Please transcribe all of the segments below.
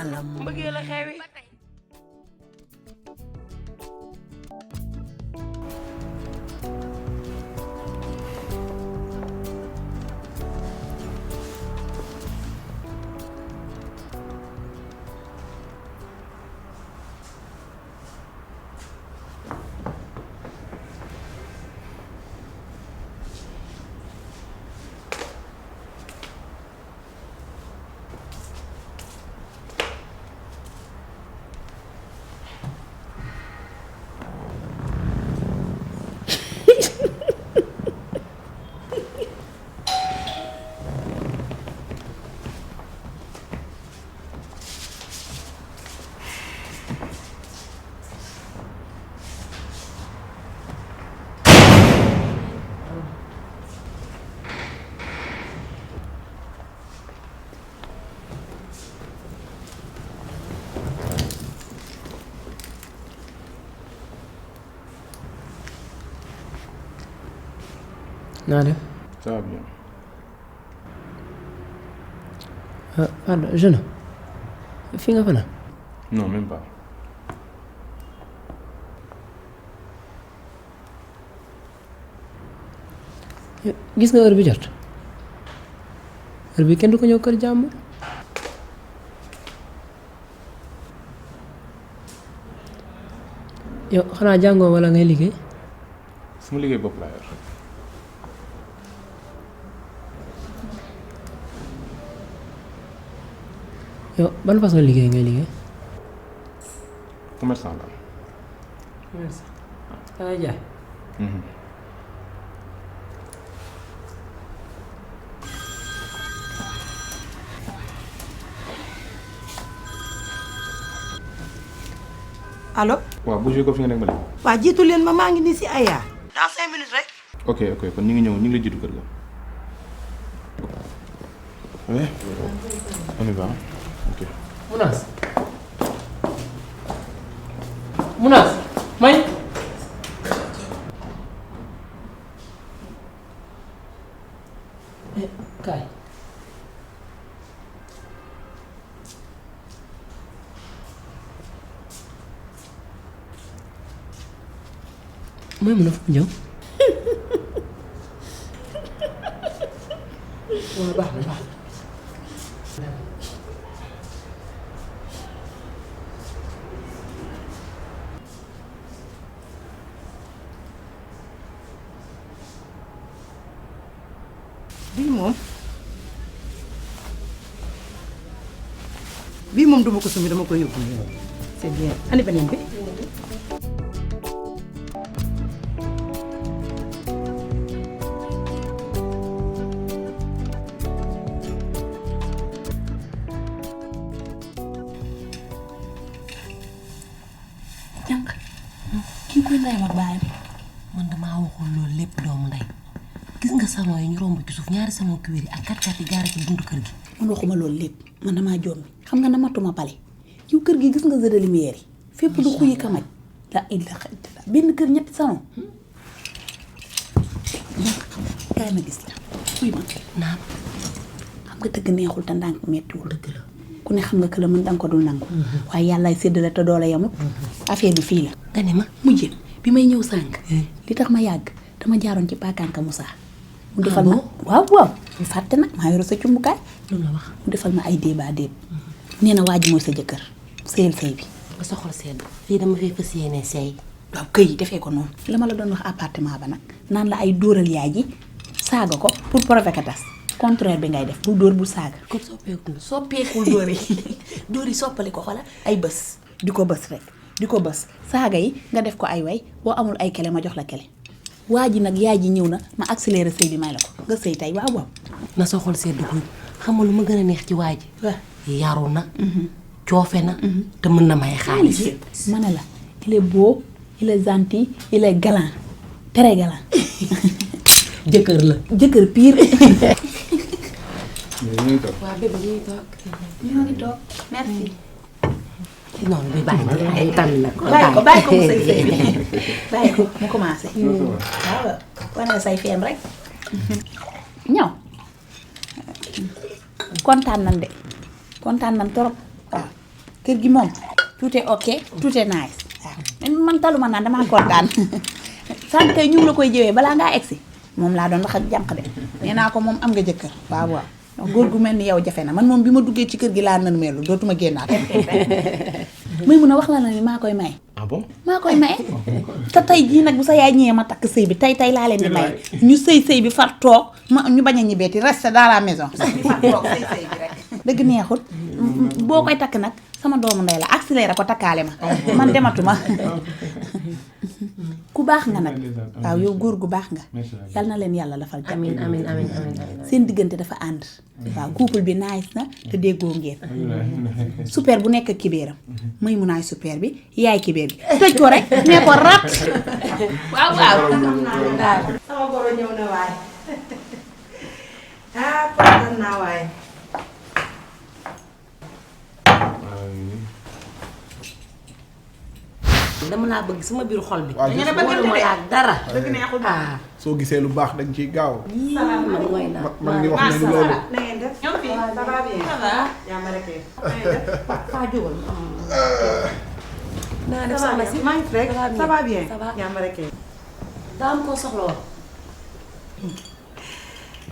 ngalam mbëggee la xewi Nada. Ça va bien. Pardon, jeune. Fi nga fanaan. Non, même pas. Gis nga heure bi jot. Heure bi kenn du ko ñëw kër jàmm. Yow xanaa jàngoo wala ngay liggéey. Sama liggéey bopp laa yor. Yow ban façon liggéey ngay liggéey. Commerçant la. Merci. Dangay jaay. allo. waaw bougé ko fi nga nekk ma léegi. waa jiitu leen ma maa ngi nii si Aya. dans 5 minutes rek. ok kon ñu ngi ñëw ñu ngi la jiitu kër ga. oui. on y va ok. Mounas may. Kaay. mooy mën a fu ñëw. waaw baax na. bii moom duma ko sumi dama koy yóbbu c'est bien ani beneen bi. jànq kii koy ndeyam ak baayam man damaa waxul loolu lépp doomu ndey gis nga salon yi ñu romb ci suuf ñaari salon cuir yi ak kat yi gaara ci buntu kër gi. man waxuma loolu lépp man damaa jombi xam nga namatuma bale yow kër gi gis nga jeu de lumière yi fépp du xuyi kamaj la ilaha illallah benn kër ñetti salon kaay ma gis la xuy ma naam xam nga tëgg neexul te ndànk mettiwul dëgg la ku ne xam nga que la mën danga ko dul nangu waaye yàllaay séddale te doole yamut affaire bi fii la nga ne ma mujjee bi may ñëw sànq li tax ma yàgg dama jaaroon ci Pakanka Moussa mu defal ma waaw mu fàtte nag maa yoro sa cumbukaay loolu la wax mu defal ma ay débat déeb nee na waa ji mooy sa jëkkër sëyal sëy bi ba sa xol sedd fii dama fay fas yéene sëy waaw këy defee ko noonu la ma la doon wax appartement ba nag naan la ay dóoral yaay ji saaga ko pour provocatas contraire bi ngay def bu dóor bu saaga kon soppeekul dóor yi dóor yi soppali ko xola ay bës di ko bës rek di ko bës saaga yi nga def ko ay way boo amul ay kele ma jox la kele waa ji nag yaay ji ñëw na ma accéléré sëy bi may la ko nga sëy tey waaw na sa xol sedd ko xam nga lu ma gën a neex ci waa ji yaru na coofe na te mën na may xaalis ma ne la il est beau il est gentil il est galant très galant jëkkër la jëkkër pire waa bébé ñoo ngi toog merci noonu bi bàyyi ay tamit nag bàyyi ko mu sëy sëy bi bàyyi ko mu commencé waaw wane say feem rek ñëw kontaan nan de kontaan nan trop waaw kër gi moom tout est ok tout est nice waaw man taluma naan damaa kontaan sant kay ñu ngi la koy jëwee balaa ngaa egsi moom laa doon wax ak jànq de nee naa ko moom am nga jëkkër waaw waaw góor gu mel ni yow jafe na man moom bi ma duggee ci kër gi laa nan meelu dootuma génnaat muy mun a wax la na ni maa koy may ah bon maa koy maye te tey jii nag bu sa yaay ñëwee ma takk sëy bi tey laa leen di maye ñu sëy bi far toog ñu bañ a ñibbeeti reste dans la maison sëy bi far toog sëy bi rek dëgg neexut boo koy takk nag sama doomu ndey la accéléré ko takkaale ma man dematuma ku baax nga nag waaw yow góor gu baax nga yal na leen yàlla lafal jàmm amiin amiin amiin seen diggante dafa ànd waaw couple bi nice na te déggoo ngeen super bu nekk kibéeram may mu naay super bi yaay kibéer bi tëj ko rek nee ko rat waaw sama goro ñëw na waay kontaan naa waay dama laa bëgg sama biir xol bi. waaw ñu ne bëgg ma laa dara. dëgg neexul soo gisee lu baax dañ ciy gaaw. man mooy naa man ngi wax nañu loolu. na ngeen def ñëw fii ça va bien ça va jàmm rek faa jógal. naa def soxna si maa ngi fi rek ça va bien ça va. jàmm rek daa am koo soxla woon.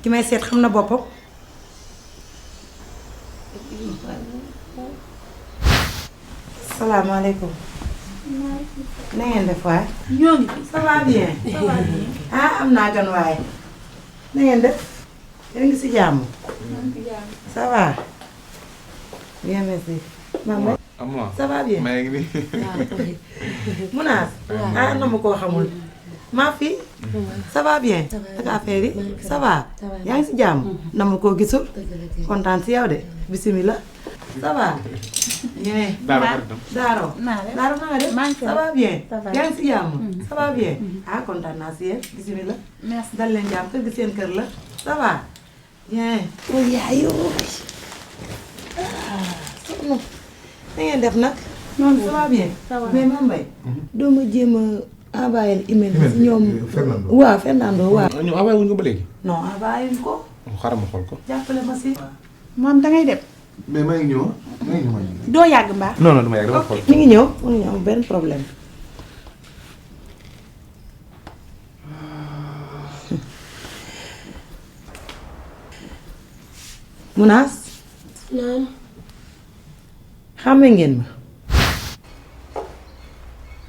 ki may seet xam na boppam salaamaaleykum na ngeen def waay ñoo ngi fi ça va bien ah am naa gan waay na ngeen def yéen a ngi si jàmm ça va bien merci maman Amma ça va bien maa ngi nii. Mounass ah na ma koo xamul maa fi ça va bien ak affaire yi ça va yaa ngi si jàmm na ma koo gisul kontaan si yow de bismillah ça va bien Daaro Daaro na nga def ça va bien yaa ngi si jàmm ça va bien ah kontaan naa si yéen bismillah merci dal leen jàmm kër gi seen kër la ça va bien oh yaayu na ngeen def nag noonu ça va bien mais Mame Mbaye doo ma jéem a envoyé email si ñoom waaw Fernando waaw ñu envoyé wuñ ko ba léegi. non envoyé ko xaaral ma xool ko. jàppale ma si moom dangay dem mais maa ngi ñëw maa ngi ñëw. doo yàgg mbaa non non dama yàgg dama xool. mi ngi ñëw mu ngi ñëw benn problème Mounass naam. xàmme ngeen ma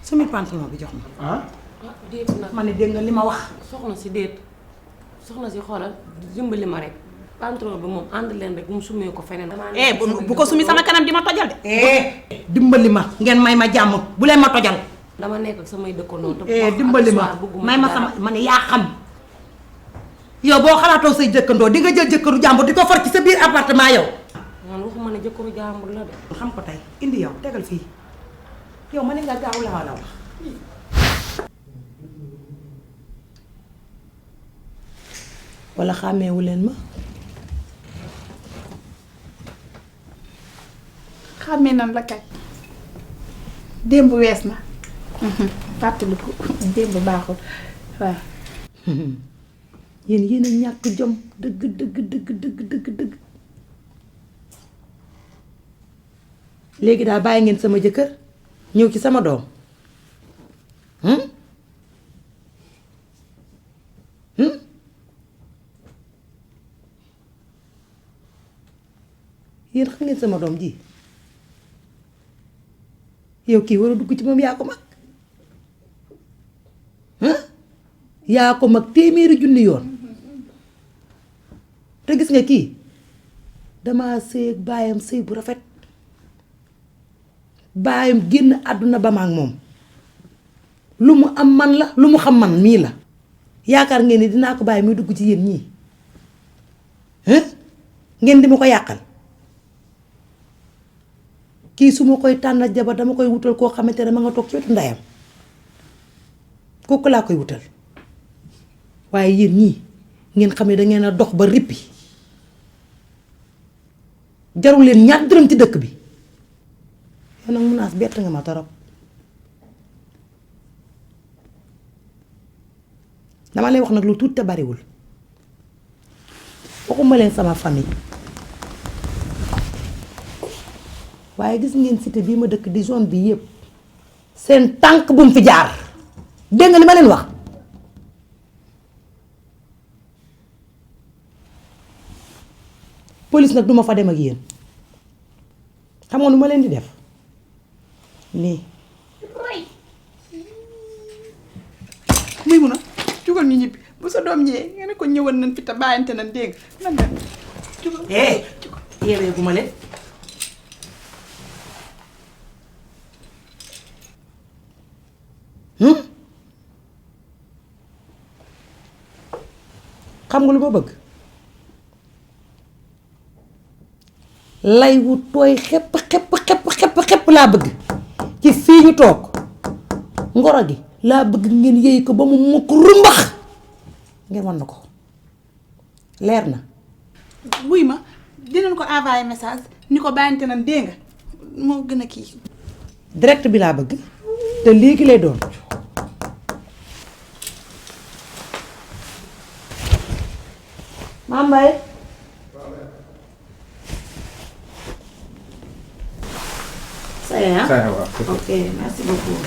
sumi pantalon bi jox ma ah. déet nag ma ne dégg nga li ma wax soxna si déet soxna si xoolal dimbali ma rek. pantalon bi moom ànd leen rek bu mu sumee ko feneen. bu ko sumi sama kanam di ma tojal de dimbali ma ngeen may ma jàmm bu leen ma tojal dama nekk ak samay dëkkandoo. te dimbali ma may ma sama ma ne yaa xam yow boo xalaatoo say jëkkandoo di nga jël jëkkëru jàmbur di ko far ci sa biir appartement yow man waxuma ne jëkkëru jàmbur la de. xam ko tey indi yow tegal fii yow ma ne nga gaaw la wax wala xàmmeewu leen ma xàmmee nan la kay démb wees na fàttaliku démb baaxul waaw yéen a ñàkk jom dëgg dëgg léegi daal bàyyi ngeen sama jëkkër ñëw ci sama doom yéen xam ngeen sama doom ji yow kii war a dugg ci moom yaa ko mag yaa ko mag téeméeri junni yoon te gis nga kii dama sëy ak baayam sëy bu rafet baayam génn àdduna ba ma ak moom lu mu am man la lu mu xam man mii la yaakaar ngeen ni dinaa ko bàyyi muy dugg ci yéen ñii ngeen di ma ko yàqal kii su ma koy tànnal jabar dama koy wutal koo xamante ne ma nga toog ci wetu ndeyam kooku laa koy wutal waaye yéen ñii ngeen xam ne dangeen a dox ba rippi jarul leen ñaar dërëm ci dëkk bi yow nag Mounass bett nga ma torop dama lay wax nag lu tuut te bariwul waxuma leen sama famille waaye gis ngeen cité bii ma dëkk di zone bi yëpp seen tànk bu mu fi jaar dégg nga li ma leen wax. police nag duma fa dem ak yéen xam nga nu ma leen di def nii. muy mun a jugal ñu ñibbi bu sa doom ñëwee nga ne ko ñëwal nañ fi te bàyyante nañ dégg nga nan dem jugal. yeewee gu ma leen. xam nga lu ma bëgg lay wu tooy xepp xepp laa bëgg ci fii ñu toog ngoro gi laa bëgg ngeen yëy ko ba mu mukk rumbax ngeen wan na ko leer na. wuy ma dinañ ko envoyé message ni ko bàyyante nañ dégg nga moo gën a kii. direct bi laa bëgg te léegi lay doon. Mame Mbaye. Ça y est, hein? Ça y est, waaw. Ok, merci beaucoup.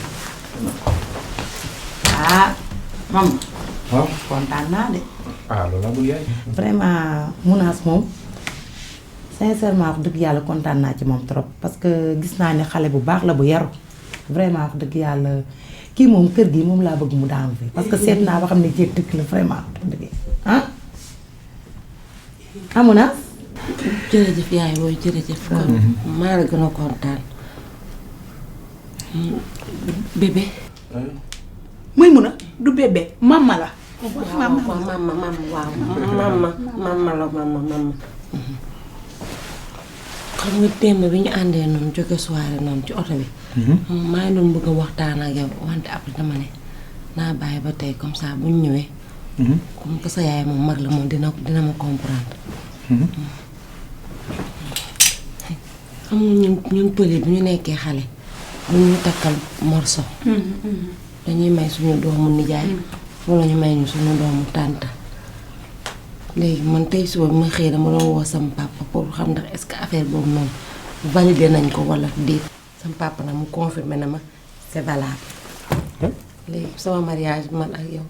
Ah, maman. waaw. kontaan naa de. ah loolu amul yaay. vraiment Mounass moom sincèrement wax dëgg yàlla kontaan naa ci moom trop parce que gis naa ne xale bu baax la bu yaru vraiment wax dëgg yàlla kii moom kër gi moom laa bëgg mu daanu fi parce que seet naa ba xam ne jéeg dëkk la vraiment wax dëgg ah. Mounass. jërëjëf yaay booy jërëjëf. kon maa la gën a kontaan. bébé. muy mun a du bébé mama la. mama. xam nga démb bi ñu àndee noonu jóge soirée noonu ci oto bi. maa ngi doon bëgg a waxtaan ak yow wante après dama ne naa bàyyi ba tey comme ça bu ñu ñëwee. comme que sa yaay moom mag la moom dina ma comprendre. xam nga ñun pël yi bu ñu nekkee xale bu ñu takkal morso. dañuy may suñu doomu nijaay wala ñu may ñu suñu doomu tànta léegi man tey suba bi ma xëy dama doon woo sama papa pour xam ndax est-ce que affaire boobu noonu validé nañ ko wala déet sama papa nag mu confirmé na ma c'est valable léegi sama mariage man ak yow.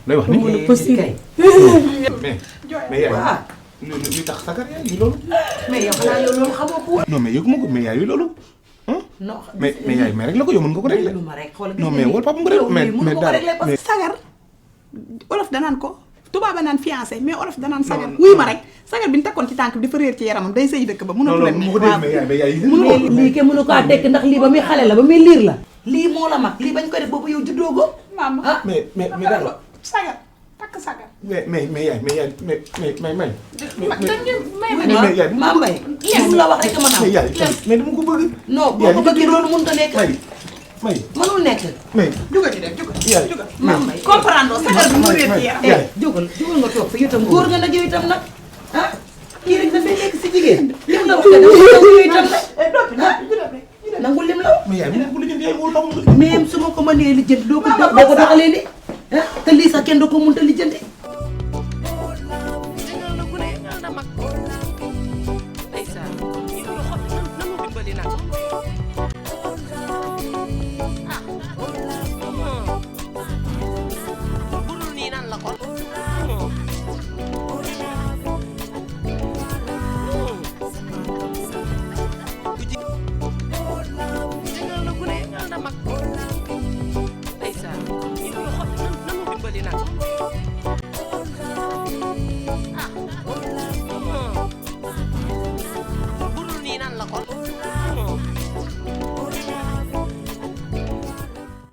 lay wax ni possible. mais yaay li tax sagar yaay yi loolu. mais yow xanaa yow loolu xamoo ko woon. non mais yëguma ko mais yaay yi loolu. non mais yaay mais rek la ko yow mën nga ko régler. non mais wala papa nga régler mais daal mais sagar olof danaan ko tubaab naan fiancé mais olof danaan sagar. wuy ma rek sagar bi ñu takkoon ci tànk bi dafa réer ci yaramam day sëy dëkk ba. mënatu leen mais lii kenn mënu kaa tekk ndax lii ba muy xale la ba muy liir la. lii moo la mag lii bañ ko def boobu yow juddoo go. maam mais daal sagar takk sagar. mais yaay may. Mame Mbaye mu la wax rek ma xam. mais dama ko bëgg. non boo ko bëggee loolu mënut a nekk. may mënul nekk. mais jugal ñu dem jugal. yaay jugal Mame Mbaye comprendre sagar bi mu réer ci yaram. jógal nga toog fa yow itam góor nga nag yow itam nag ah kii rek dafay nekk si jigéen. lim la wax nga def yow itam nag nangul lim la wax. mais yaay mu ko lijjanti yaay wóolu même su ma ko mënee lijjanti doo ko doxalee ni ah te lii sax kenn doo ko mënut a lijjanti.